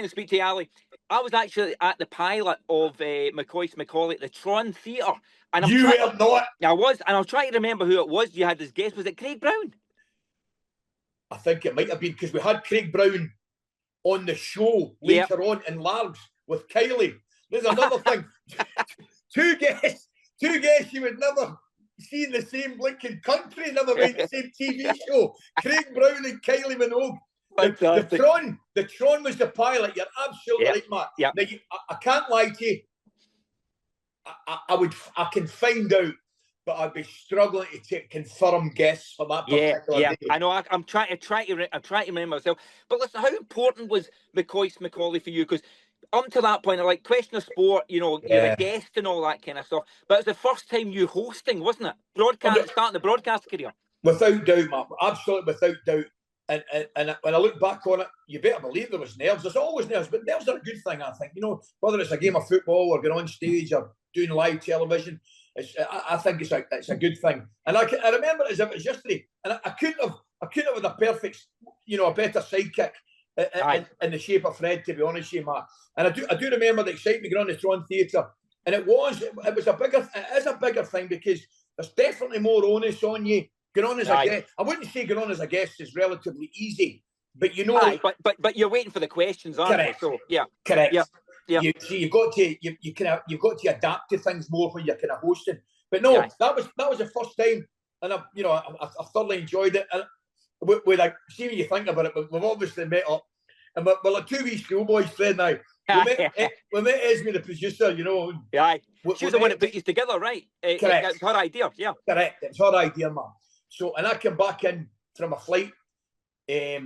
to speak to you, Ali. I was actually at the pilot of McCoist and MacAulay at the Tron Theatre. And You were not. I was, and I'll try to remember who it was you had as guest. Was it Craig Brown? I think it might have been, because we had Craig Brown on the show later on in Largs with Kylie. There's another thing. Two guests you would never see in the same blinking country, never mind the same TV show. Craig Brown and Kylie Minogue. The Tron was the pilot. You're absolutely right, Matt. Yep. Now, I can't lie to you. I can find out, but I'd be struggling to confirm guests for that particular day. I know. I'm trying to remember myself. But listen, how important was McCoist MacAulay for you? Because up to that point, like Question of Sport, you're a guest and all that kind of stuff. But it was the first time you hosting, wasn't it? Starting the broadcast career. Without doubt, Matt. Absolutely, without doubt. And when I look back on it, you better believe there was nerves. There's always nerves, but nerves are a good thing, I think. Whether it's a game of football or going on stage or doing live television, I think it's a good thing. And I remember it as if it was yesterday. And I couldn't have had a perfect, a better sidekick in the shape of Fred, to be honest with you, Matt. And I do remember the excitement going on the Tron Theatre. And it is a bigger thing, because there's definitely more onus on you. Going on as a guest, I wouldn't say going on as a guest is relatively easy, but but you're waiting for the questions, aren't you? So correct. Yeah. You've got to adapt to things more when you're kind of hosting. But no, that was the first time, and I thoroughly enjoyed it. And see when you think about it, but we've obviously met up, and we're like two wee schoolboys, Fred and I. We met Esme, the producer, She was the one that put you together, right? Correct. It's her idea, Correct. It's her idea, man. So, and I came back in from a flight a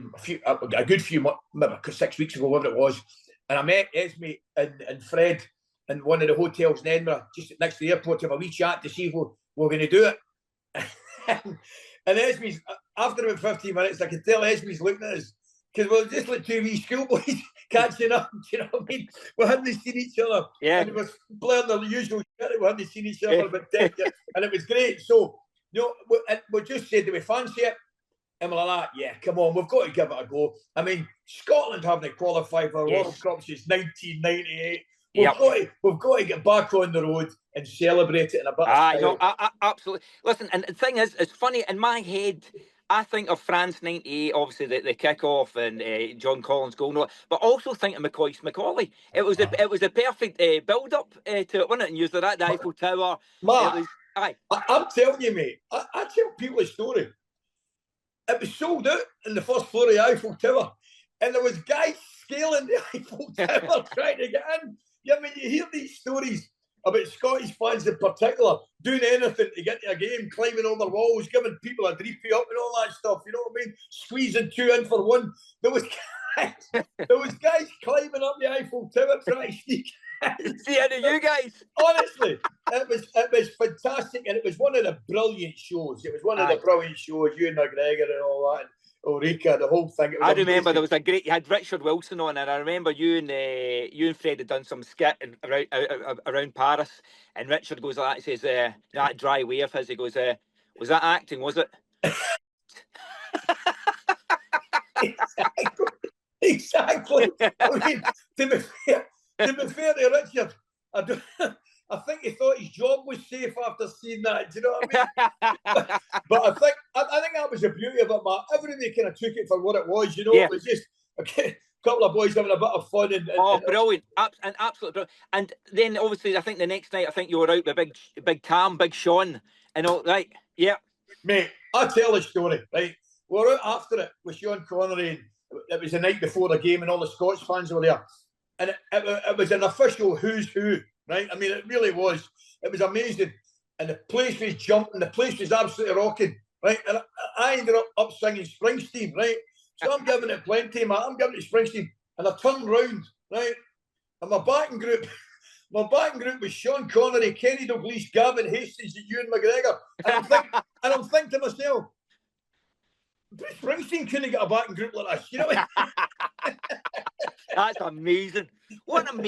good few months, maybe 6 weeks ago, whatever it was, and I met Esme and Fred in one of the hotels in Edinburgh, just next to the airport, to have a wee chat to see if we're going to do it. And Esme's, after about 15 minutes, I could tell Esme's looking at us, because we were just like two wee schoolboys catching up, do you know what I mean? We hadn't seen each other. Yeah. And it was blaring the usual shit. We hadn't seen each other for about 10 years. And it was great. So, we just said, do we fancy it? And we're like, yeah, come on, we've got to give it a go. I mean, Scotland haven't qualified for a World Cup since 1998. We've got to get back on the road and celebrate it in a bit of style. Absolutely. Listen, and the thing is, it's funny, in my head, I think of France '98, obviously the kick-off and John Collins' goal, but also think of McCoist MacAulay. It was a perfect build-up to it, wasn't it? And you were at the Eiffel Tower. Mark, I'm telling you, mate, I tell people a story. It was sold out in the first floor of the Eiffel Tower, and there was guys scaling the Eiffel Tower trying to get in. I mean, you hear these stories about Scottish fans in particular doing anything to get to a game, climbing over walls, giving people a dreepy up and all that stuff, you know what I mean? Squeezing two in for one. There was guys climbing up the Eiffel Tower trying to sneak in. See any of you guys? Honestly, it was fantastic, and it was one of the brilliant shows. It was one of the brilliant shows, you and McGregor and all that. Ulrika, the whole thing. I remember there was a great. You had Richard Wilson on, and I remember you and Fred had done some skit around Paris, and Richard goes like that. He says, "That dry way of his." He goes, "Was that acting? Was it?" Exactly. I mean, to be fair to Richard, I think he thought his job was safe after seeing that. Do you know what I mean? But I think that was the beauty of it, Matt. Everybody kind of took it for what it was. It was just a couple of boys having a bit of fun. Brilliant! And absolutely brilliant. And then obviously, I think the next night, you were out with Big Cam, Big Sean, and all. Right? Yeah. Mate, I'll tell a story. Right, we were out after it with Sean Connery. And it was the night before the game, and all the Scots fans were there, and it was an official who's who. Right, I mean, it really was. It was amazing, and the place was jumping. The place was absolutely rocking. Right, and I ended up singing Springsteen. Right, so I'm giving it plenty, man. I'm giving it Springsteen, and I turned round. Right, and my backing group was Sean Connery, Kenny Dalglish, Gavin Hastings, and Ewan McGregor. And I'm thinking to myself, Bruce Springsteen couldn't get a backing group like this. You know what I mean? That's amazing. What an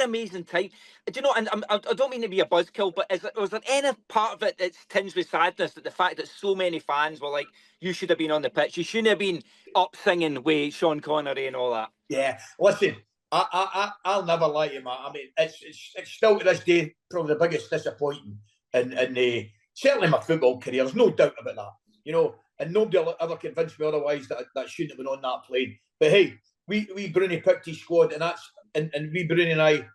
amazing time. Do you know, and I don't mean to be a buzzkill, but was there any part of it that's tinged with sadness, that the fact that so many fans were like, you should have been on the pitch, you shouldn't have been up singing with Sean Connery and all that? Yeah, listen, I'll never lie to you, Matt. I mean, it's still to this day probably the biggest disappointing in certainly my football career. There's no doubt about that. You know, and nobody will ever convince me otherwise that shouldn't have been on that plane. But hey, we Bruni picked his squad, and we Bruni and I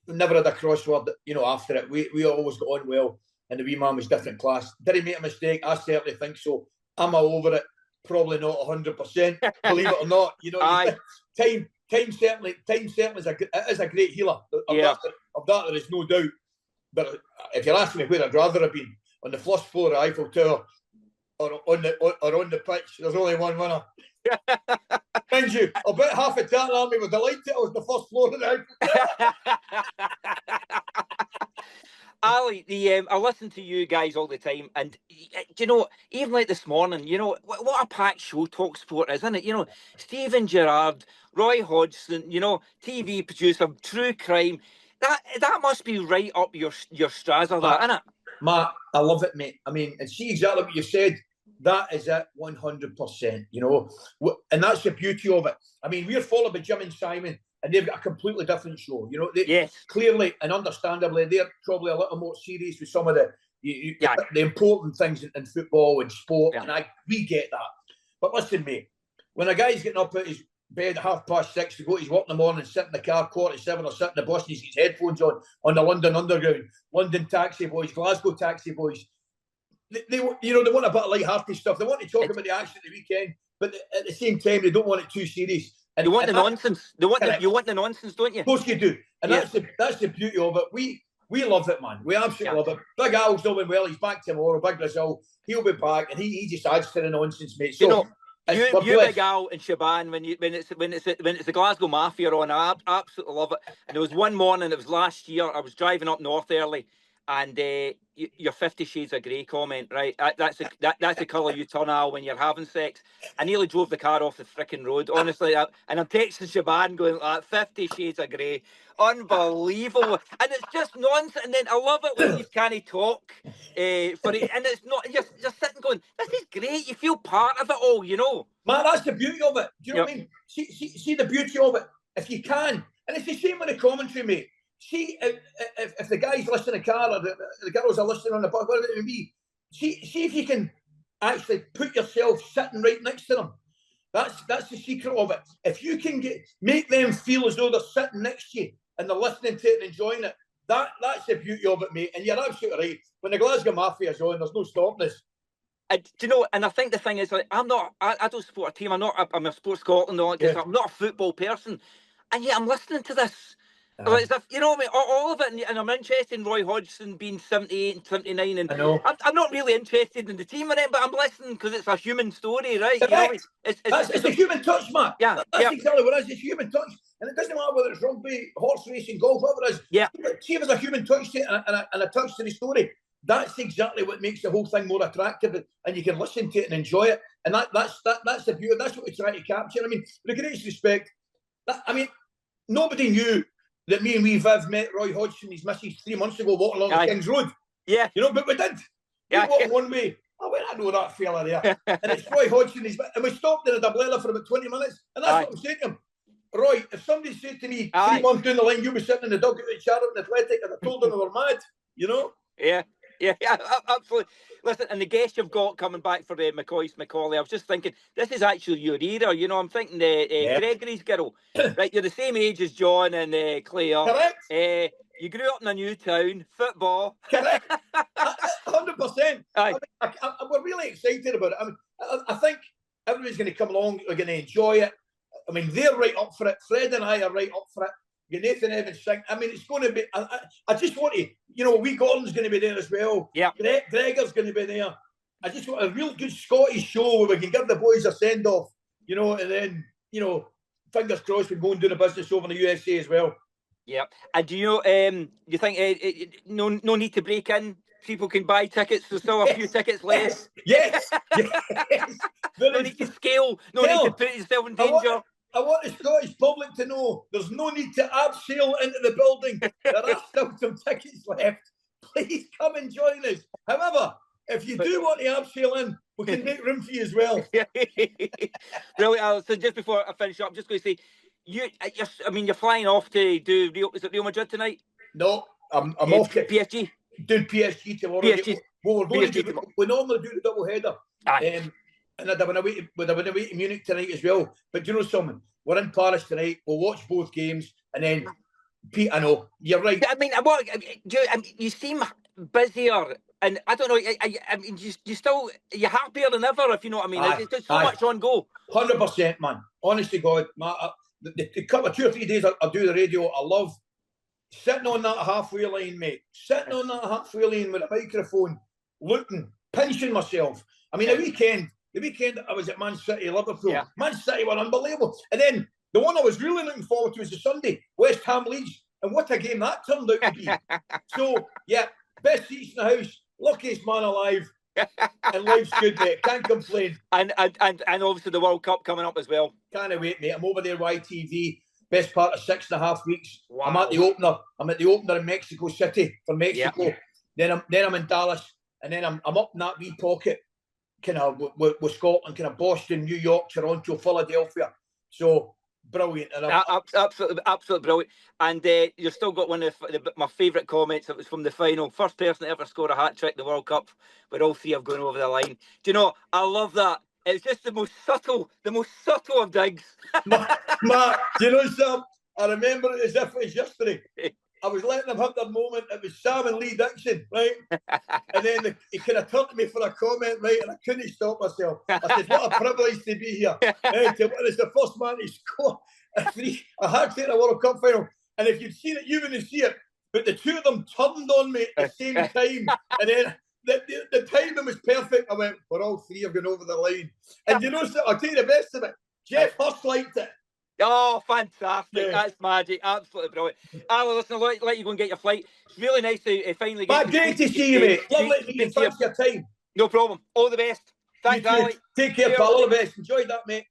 never had a crossword. You know, after it, we always got on well, and the wee man was different class. Did he make a mistake? I certainly think so. Am I over it? Probably not 100%. Believe it or not, you know, time certainly is a great healer. Of that there is no doubt. But if you're asking me where I'd rather have been, on the first floor of Eiffel Tower or on the pitch, there's only one winner. Mind you, I bet half of Tartan Army were delighted I was on the first floor of the Eiffel Tower. Ali, I listen to you guys all the time, and you know, even like this morning, you know, what a packed show Talk Sport is, isn't it? You know, Stephen Gerrard, Roy Hodgson, you know, TV producer, true crime. That must be right up your strata, that, isn't it? Matt, I love it, mate. I mean, and see exactly what you said. That is it, 100%. You know, and that's the beauty of it. I mean, we're followed by Jim and Simon, and they've got a completely different show. You know, clearly and understandably, they're probably a little more serious with some of the important things in football and sport, and we get that. But listen, mate, when a guy's getting up at his bed at 6:30 to go to his work in the morning, sit in the car 7:45, or sit in the bus and he's got his headphones on the London Underground, London taxi boys, Glasgow taxi boys. They you know, they want a bit of light-hearted stuff. They want to talk about the action at the weekend, but at the same time, they don't want it too serious. And you want the nonsense. You want the nonsense, don't you? Of course you do. And that's the beauty of it. We love it, man. We absolutely love it. Big Al's doing well. He's back tomorrow. Big Brazil. He'll be back, and he just adds to the nonsense, mate. So, you Big Al and Shaban, when it's the Glasgow Mafia on, I absolutely love it. And there was one morning, it was last year, I was driving up north early, and your 50 Shades of Grey comment, right? That's the colour you turn out when you're having sex. I nearly drove the car off the fricking road, honestly. And I'm texting Shaban going, 50 Shades of Grey. Unbelievable. And it's just nonsense. And then I love it when you can't talk for it. And it's not, you're sitting going, this is great. You feel part of it all, you know. Man, that's the beauty of it. Do you know what I mean? See the beauty of it. If you can. And it's the same with the commentary, mate. See, if the guys listening in the car or the girls are listening on the bus, whatever it may be, see if you can actually put yourself sitting right next to them. That's the secret of it. If you can make them feel as though they're sitting next to you and they're listening to it and enjoying it, that's the beauty of it, mate. And you're absolutely right. When the Glasgow Mafia is on, there's no stopping us. Do you know? And I think the thing is, like, I don't support a team. I'm a Sports Scotland. I'm not a football person, and yet I'm listening to this. Like, you know what I mean? All of it, and I'm interested in Roy Hodgson being 78 and 79, and I know. I'm not really interested in the team in it, but I'm listening because it's a human story, right? You know, it's a human touch, Matt. Yeah, that's exactly what it is. It's human touch, and it doesn't matter whether it's rugby, horse racing, golf, whatever it is. Yeah. See if there's a human touch to it and a touch to the story. That's exactly what makes the whole thing more attractive, and you can listen to it and enjoy it. And that's the beauty. That's what we try to capture. I mean, with the greatest respect, nobody knew that me and wee Viv met Roy Hodgson, his missus, 3 months ago, walking along the King's Road. Yeah. You know, but we did. We walked one way. I went, I know that fella there. And it's Roy Hodgson. And we stopped in a double for about 20 minutes. And that's what I'm saying to him. Roy, if somebody said to me 3 months down the line, you'll be sitting in the dugout at Charlton Athletic, and I told them they were mad, you know? Yeah, absolutely. Listen, and the guest you've got coming back for McCoist, MacAulay, I was just thinking, this is actually your era, you know. I'm thinking Gregory's girl, right? You're the same age as John and Claire. Correct. You grew up in a new town, football. Correct. 100%. We're really excited about it. I mean, I think everybody's going to come along. We're going to enjoy it. I mean, they're right up for it. Fred and I are right up for it. Nathan Evans sing. I mean, it's going to be. I just want to, you know, Wee Gordon's going to be there as well. Yeah. Gregor's going to be there. I just want a real good Scottish show where we can give the boys a send off, you know, and then, you know, fingers crossed we go and do the business over in the USA as well. Yeah. And do you you think no need to break in? People can buy tickets. There's still a few tickets left. Yes. No need to scale. No need to put yourself in danger. I want the Scottish public to know there's no need to abseil into the building. There are still some tickets left. Please come and join us. However, if you do want to abseil in, we can make room for you as well. Really, so just before I finish up, I'm just going to say, you're flying off to do is it Real Madrid tonight? No, I'm off to PSG. Doing PSG tomorrow. PSG. Well, we're going PSG to we normally do the double header. And I went away to Munich tonight as well. But you know something? We're in Paris tonight. We'll watch both games, and then Pete, I know you're right. I mean, you seem busier, and I don't know. I mean, you're happier than ever, if you know what I mean. There's just so much on go. 100%, man. Honestly, God, the couple of 2 or 3 days I do the radio, I love sitting on that halfway line, mate. Sitting on that halfway line with a microphone, looking, pinching myself. I mean, the weekend I was at Man City, Liverpool. Yeah. Man City were unbelievable. And then the one I was really looking forward to was the Sunday, West Ham Leeds. And what a game that turned out to be. So, yeah, best seats in the house, luckiest man alive. And life's good, mate. Can't complain. And obviously the World Cup coming up as well. Can't wait, mate. I'm over there, YTV. Best part of 6.5 weeks. Wow. I'm at the opener in Mexico City for Mexico. Yeah. Then I'm in Dallas, and then I'm up in that wee pocket, kind of with Scotland, kind of Boston, New York, Toronto, Philadelphia. So brilliant. And absolutely brilliant. And you've still got one of my favourite comments. It was from the final. First person to ever score a hat trick in the World Cup, where all three have gone over the line. Do you know? I love that. It's just the most subtle of digs. Mark, do you know something? I remember it as if it was yesterday. I was letting them have their moment. It was Sam and Lee Dixon, right? And then he kind of turned to me for a comment, right? And I couldn't stop myself. I said, what a privilege to be here. Right? It's the first man to score a hat trick in a World Cup final. And if you'd seen it, you wouldn't see it. But the two of them turned on me at the same time. And then the timing was perfect. I went, we're all three have gone over the line. And you know, I'll tell you the best of it. Jeff Hurst liked it. Oh, fantastic. Yeah. That's magic. Absolutely brilliant. Alan, listen, I'll let you go and get your flight. It's really nice to finally get great to see you, mate. Lovely to meet you. Thanks for your time. No problem. All the best. Thanks, Ali. Take care, pal. All the best. Enjoy that, mate.